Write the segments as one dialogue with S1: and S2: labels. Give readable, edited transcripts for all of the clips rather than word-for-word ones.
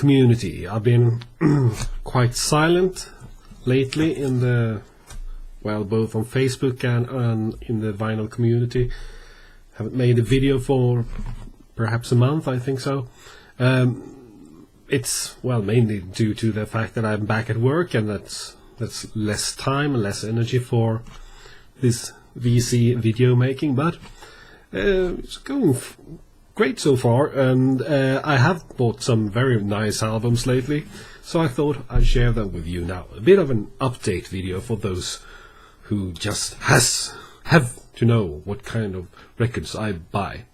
S1: community. I've been quite silent lately in the, well, both on Facebook and in the vinyl community. Haven't made a video for perhaps a month, I think so. It's, well, mainly due to the fact that I'm back at work, and that's less time and less energy for this VC video making, but it's going great so far, and I have bought some very nice albums lately, so I thought I'd share them with you now. A bit of an update video for those who just have to know what kind of records I buy.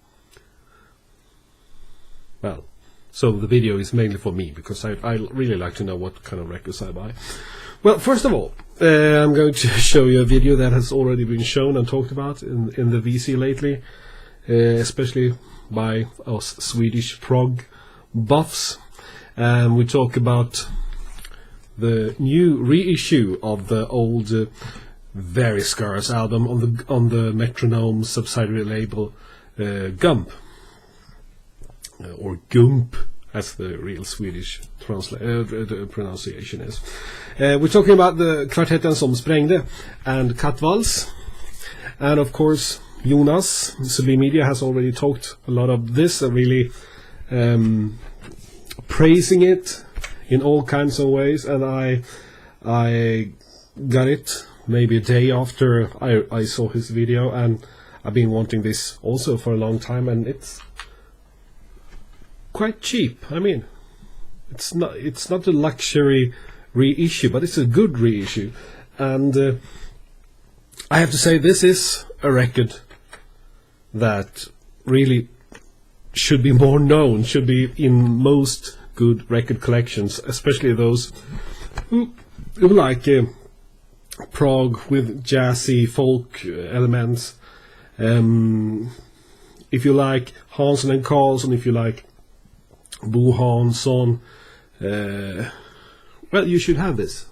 S1: Well, so the video is mainly for me, because I really like to know what kind of records I buy. Well, first of all, I'm going to show you a video that has already been shown and talked about in the VC lately, especially by us Swedish prog buffs. And we talk about the new reissue of the old very scarce album on the Metronome subsidiary label Gump, or Goop, as the real Swedish pronunciation is. We're talking about the Kvartetten som sprängde and Kattvals, and of course Jonas, Sublime Media, has already talked a lot of this, really praising it in all kinds of ways, and I got it maybe a day after I saw his video, and I've been wanting this also for a long time, and it's quite cheap. I mean, it's not a luxury reissue, but it's a good reissue, and I have to say this is a record that really should be more known, should be in most good record collections, especially those who like prog with jazzy folk elements. If you like Hansson and Karlsson, if you like Bo Hansson, well, you should have this.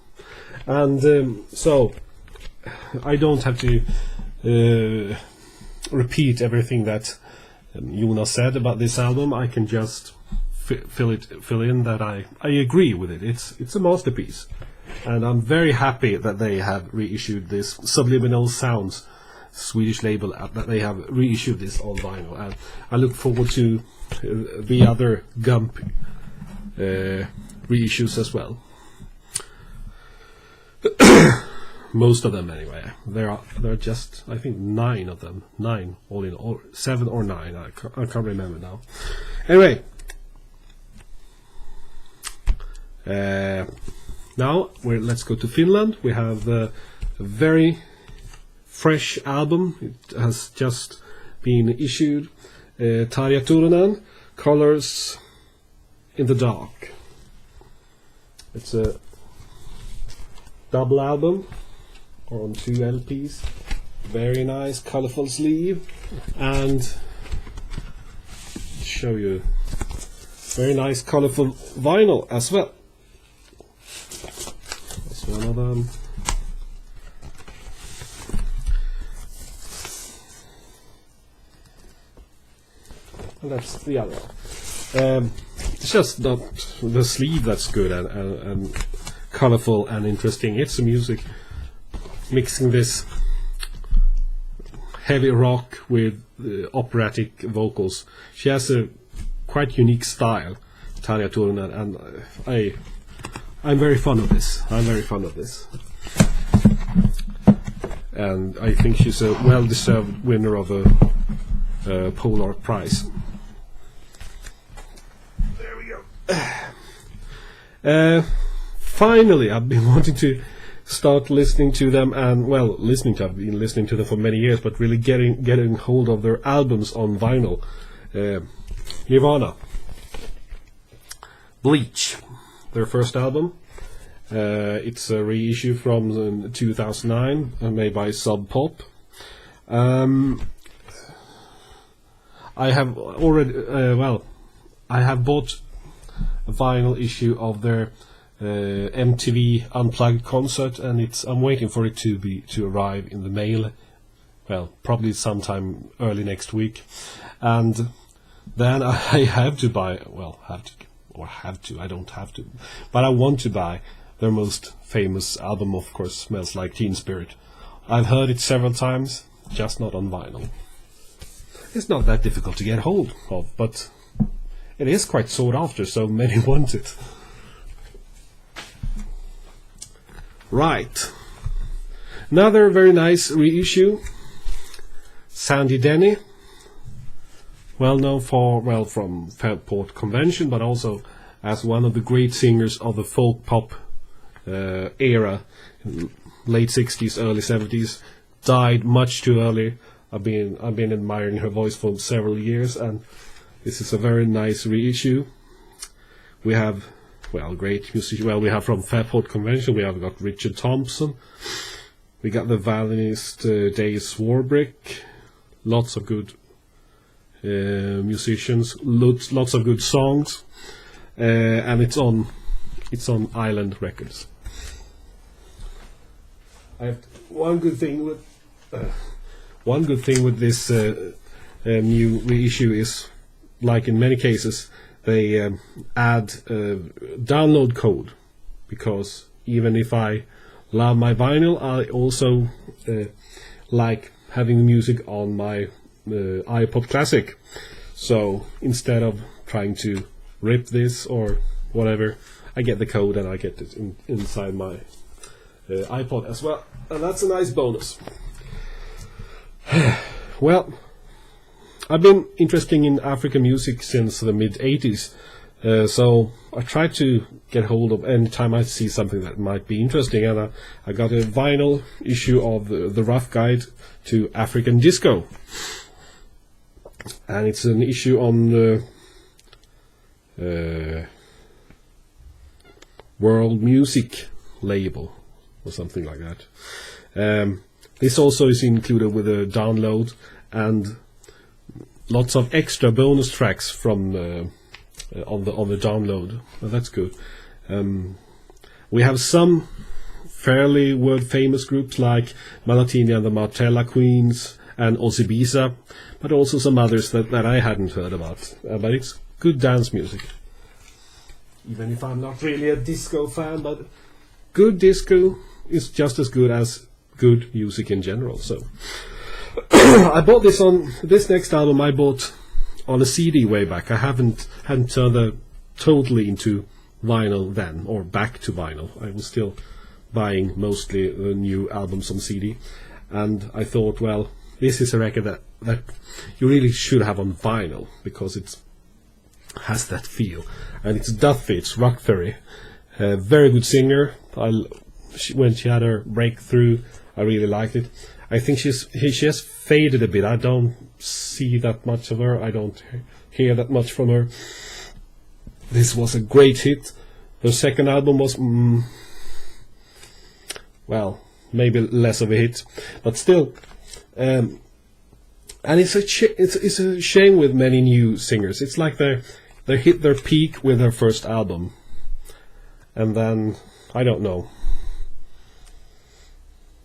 S1: And so I don't have to repeat everything that Jonas said about this album. I can just fill in that I agree with it. It's a masterpiece, and I'm very happy that they have reissued this Subliminal Sounds Swedish label, that they have reissued this on vinyl, and I look forward to the other Gump reissues as well. Most of them, anyway. There are just, I think, 9 of them. 9 all in all, 7 or 9. I can't remember now. Anyway, now let's go to Finland. We have a very fresh album. It has just been issued. Tarja Turunen, Colors in the Dark. It's a double album, or on 2 LPs. Very nice, colorful sleeve, and show you very nice, colorful vinyl as well. That's one of them. And that's the other one. It's just not the sleeve that's good and colorful and interesting. It's the music, mixing this heavy rock with operatic vocals. She has a quite unique style, Tarja Turunen, and I'm very fond of this. And I think she's a well-deserved winner of a Polar Prize. There we go. Finally, I've been wanting to start listening to them, and well, I've been listening to them for many years, but really getting hold of their albums on vinyl. Ivana, Bleach, their first album. It's a reissue from 2009, made by Sub Pop. I have already, I have bought a vinyl issue of their MTV Unplugged concert, and I'm waiting for it to arrive in the mail. Well, probably sometime early next week, and then I have to or have to. I don't have to, but I want to buy their most famous album, of course, Smells Like Teen Spirit. I've heard it several times, just not on vinyl. It's not that difficult to get hold of, but it is quite sought after, so many want it. Right. Another very nice reissue. Sandy Denny, well known from Fairport Convention, but also as one of the great singers of the folk pop era, late 60s, early 70s, died much too early. I've been admiring her voice for several years, and this is a very nice reissue. We have, great music. We have from Fairport Convention, we have got Richard Thompson, we got the violinist Dave Swarbrick, lots of good musicians, lots of good songs, and it's on Island Records. I have one good thing with this new reissue is, like in many cases, they add download code, because even if I love my vinyl, I also like having music on my iPod Classic. So instead of trying to rip this or whatever, I get the code and I get it inside my iPod as well, and that's a nice bonus. Well, I've been interested in African music since the mid-80s, so I try to get hold of any time I see something that might be interesting, and I got a vinyl issue of the Rough Guide to African Disco, and it's an issue on World Music label or something like that. This also is included with a download and lots of extra bonus tracks from on the download. Well, that's good. We have some fairly world famous groups like Malatini and the Martella Queens and Ozibisa, but also some others that I hadn't heard about. But it's good dance music. Even if I'm not really a disco fan, but good disco is just as good as good music in general. So I bought this next album I bought on a CD way back. I hadn't turned it totally into vinyl then, or back to vinyl. I was still buying mostly the new albums on CD, and I thought, well, this is a record that you really should have on vinyl, because it has that feel. And it's Duffy, it's Rockferry, a very good singer. When she had her breakthrough, I really liked it. I think she has faded a bit. I don't see that much of her. I don't hear that much from her. This was a great hit. Her second album was, maybe less of a hit, but still. And it's a shame with many new singers. It's like they hit their peak with their first album, and then I don't know.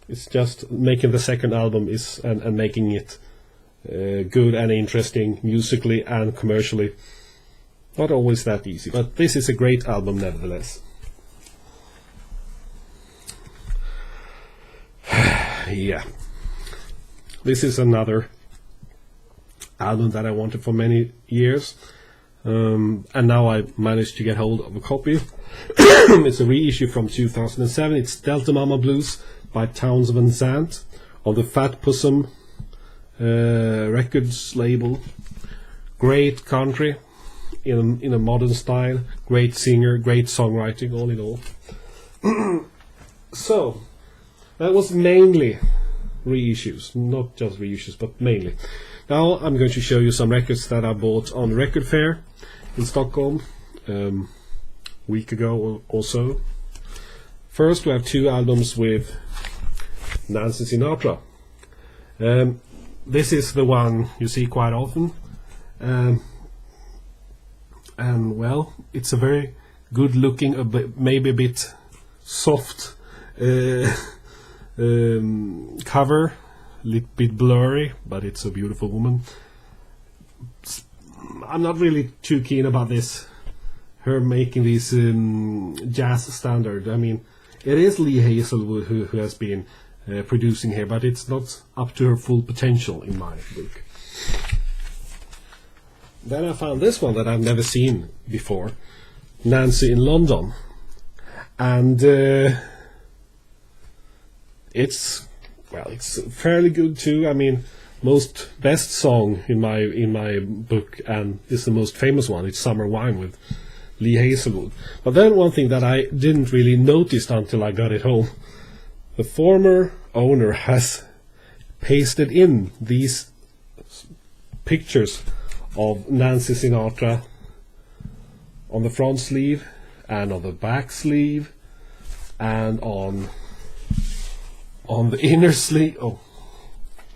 S1: It's just making the second album and making it good and interesting musically and commercially. Not always that easy, but this is a great album nevertheless. Yeah. This is another album that I wanted for many years, and now I managed to get hold of a copy. It's a reissue from 2007. It's Delta Mama Blues by Townes Van Zandt on the Fat Possum Records label. Great country in a modern style, great singer, great songwriting, all in all. So that was mainly reissues, not just reissues, but mainly. Now I'm going to show you some records that I bought on Record Fair in Stockholm a week ago or so. First, we have two albums with Nancy Sinatra. This is the one you see quite often, and well, it's a very good looking, maybe a bit soft cover, a little bit blurry, but it's a beautiful woman. I'm not really too keen about this her making these jazz standard. I mean, it is Lee Hazelwood who has been producing here, but it's not up to her full potential in my book. Then I found this one that I've never seen before, Nancy in London, and it's fairly good too. I mean, best song in my book, and is the most famous one. It's Summer Wine with Lee Hazelwood. But then one thing that I didn't really notice until I got it home, the former owner has pasted in these pictures of Nancy Sinatra on the front sleeve and on the back sleeve and on the inner sleeve.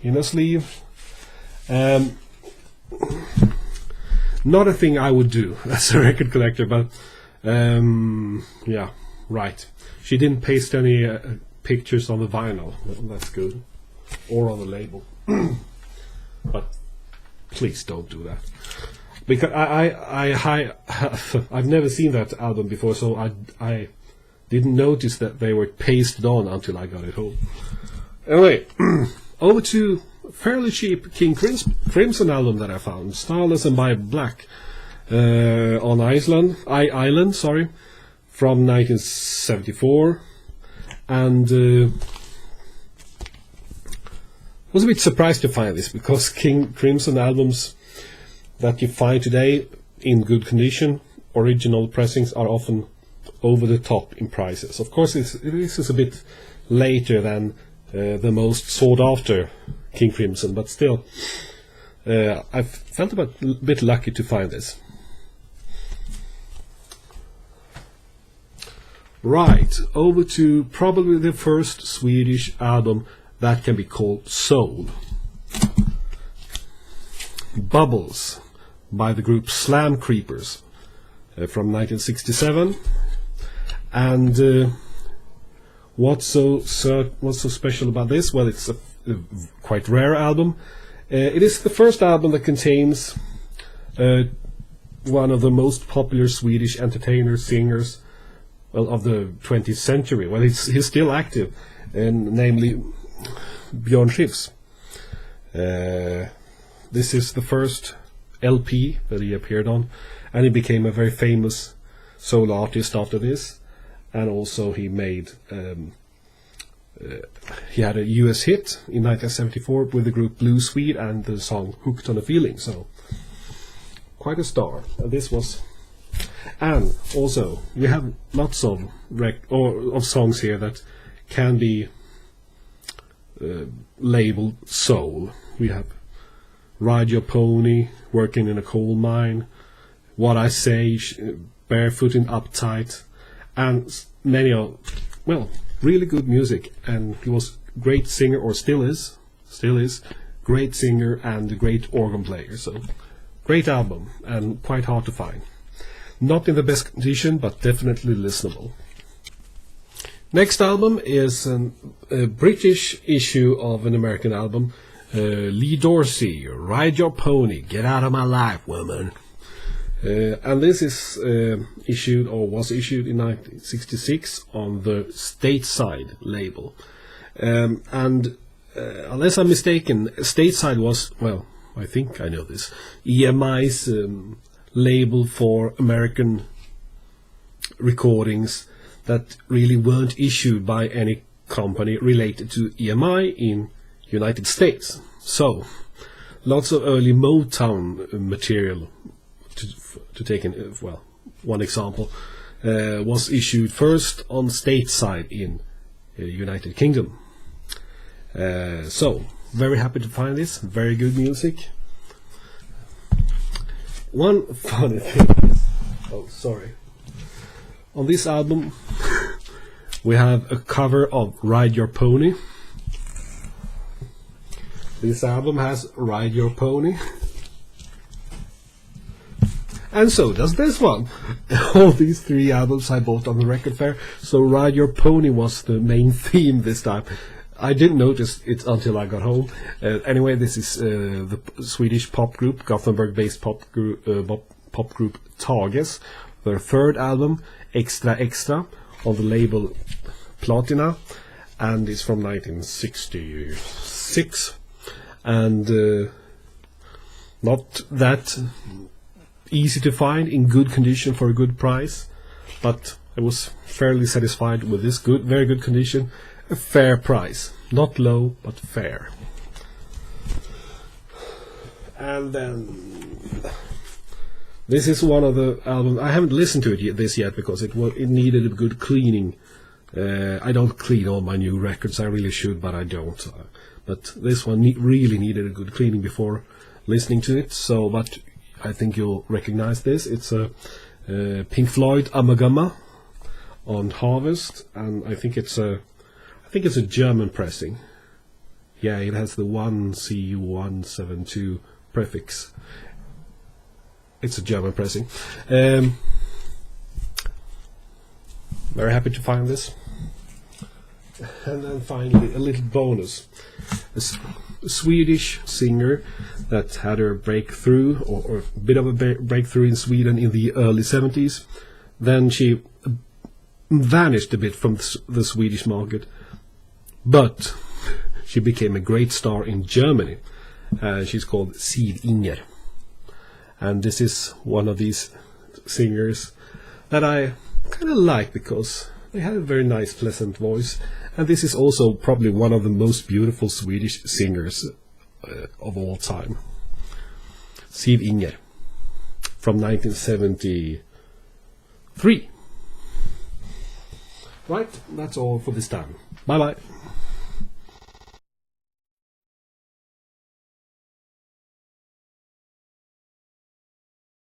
S1: Inner sleeve. Not a thing I would do as a record collector, but yeah, right. She didn't paste any pictures on the vinyl. Well, that's good, or on the label. But please don't do that, because I've never seen that album before, so I didn't notice that they were pasted on until I got it home. Anyway, over to fairly cheap King Crimson album that I found, Starless and by Black, on Island, from 1974, and was a bit surprised to find this, because King Crimson albums that you find today in good condition, original pressings, are often over the top in prices. Of course, this is a bit later than the most sought after King Crimson, but still, I felt a bit lucky to find this. Right, over to probably the first Swedish album that can be called soul. Bubbles by the group Slam Creepers, from 1967, and what's so special about this? Well, it's a quite rare album. It is the first album that contains one of the most popular Swedish entertainers, singers, well, of the 20th century. Well, he's still active, and namely Björn Skifs. This is the first LP that he appeared on, and he became a very famous solo artist after this. And also he made he had a US hit in 1974 with the group Blue Swede and the song Hooked on a Feeling, so quite a star. And also we have lots of songs here that can be labeled soul. We have Ride Your Pony, Working in a Coal Mine, What I Say, Barefoot and Uptight, and many of, well, really good music. And he was a great singer, or still is great singer and a great organ player. So great album, and quite hard to find. Not in the best condition, but definitely listenable. Next album is a British issue of an American album, Lee Dorsey, Ride Your Pony, Get Out of My Life, Woman. And this is was issued in 1966 on the Stateside label. And unless I'm mistaken, Stateside was, well, I think I know this, EMI's label for American recordings that really weren't issued by any company related to EMI in United States. So lots of early Motown material, to take one example, was issued first on Stateside in United Kingdom. So very happy to find this. Very good music. One funny thing is, on this album we have a cover of Ride Your Pony. This album has Ride Your Pony, and so does this one. All these three albums I bought on the record fair, so Ride Your Pony was the main theme this time. I didn't notice it until I got home. Anyway, this is the Swedish pop group, Gothenburg-based pop group Tages, their third album, Extra Extra, on the label Platina, and it's from 1966, and not that easy to find in good condition for a good price, but I was fairly satisfied with this very good condition, a fair price, not low but fair. And then this is one of the albums. I haven't listened to this yet because it needed a good cleaning. I don't clean all my new records. I really should, but I don't. But this one really needed a good cleaning before listening to it. So, but I think you'll recognize this. It's a Pink Floyd Amagama on Harvest, and I think it's a German pressing. Yeah, it has the 1C172 prefix. It's a German pressing. Very happy to find this. And then finally a little bonus. A Swedish singer that had her breakthrough, or a bit of a breakthrough in Sweden in the early 70s. Then she vanished a bit from the Swedish market, but she became a great star in Germany. She's called Siv Inger, and this is one of these singers that I kind of like because they have a very nice, pleasant voice, and this is also probably one of the most beautiful Swedish singers of all time. Siv Inger from 1973. Right, that's all for this time. Bye bye.